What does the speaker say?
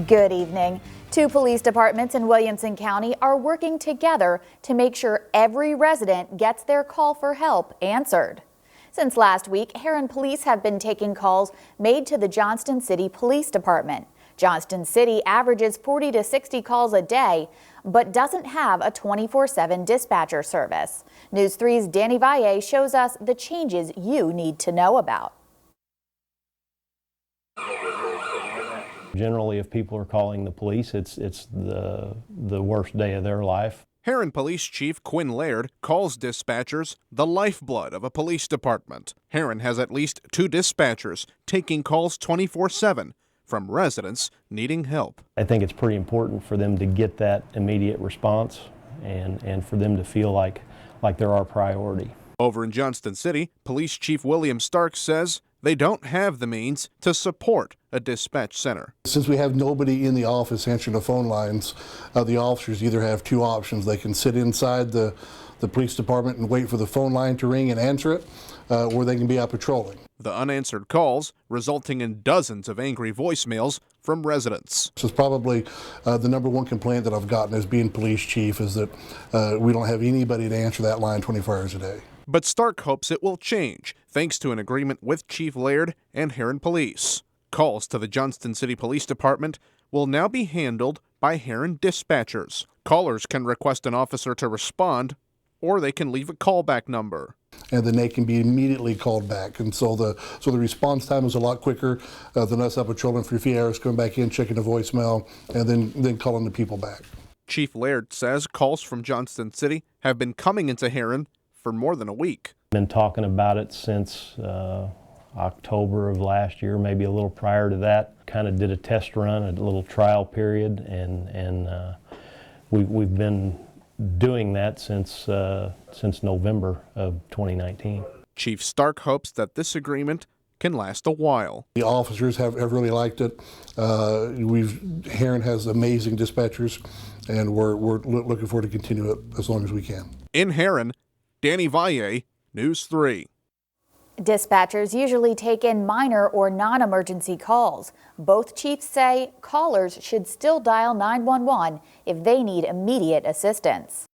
Good evening. Two police departments in Williamson County are working together to make sure every resident gets their call for help answered. Since last week, Herrin police have been taking calls made to the Johnston City Police Department. Johnston City averages 40 to 60 calls a day, but doesn't have a 24/7 dispatcher service. News 3's Danny Valle shows us the changes you need to know about. Generally, if people are calling the police, it's the worst day of their life. Herrin Police Chief Quinn Laird calls dispatchers the lifeblood of a police department. Herrin has at least 2 dispatchers taking calls 24/7 from residents needing help. I think it's pretty important for them to get that immediate response and for them to feel like they're our priority. Over in Johnston City, Police Chief William Stark says they don't have the means to support a dispatch center. Since we have nobody in the office answering the phone lines, the officers either have 2 options. They can sit inside the police department and wait for the phone line to ring and answer it, or they can be out patrolling. The unanswered calls resulting in dozens of angry voicemails from residents. This is probably the #1 complaint that I've gotten as being police chief, is that we don't have anybody to answer that line 24 hours a day. But Stark hopes it will change thanks to an agreement with Chief Laird and Herrin Police. Calls to the Johnston City Police Department will now be handled by Herrin dispatchers. Callers can request an officer to respond, or they can leave a callback number. And then they can be immediately called back. And so the response time is a lot quicker than us out patrolling for a few hours, coming back in, checking the voicemail, and then calling the people back. Chief Laird says calls from Johnston City have been coming into Herrin for more than a week. Been talking about it since October of last year, maybe a little prior to that. Kind of did a test run, a little trial period, and we've been doing that since November of 2019. Chief Stark hopes that this agreement can last a while. The officers have really liked it. Herrin has amazing dispatchers, and we're looking forward to continue it as long as we can. In Herrin, Danny Valle, News 3. Dispatchers usually take in minor or non-emergency calls. Both chiefs say callers should still dial 911 if they need immediate assistance.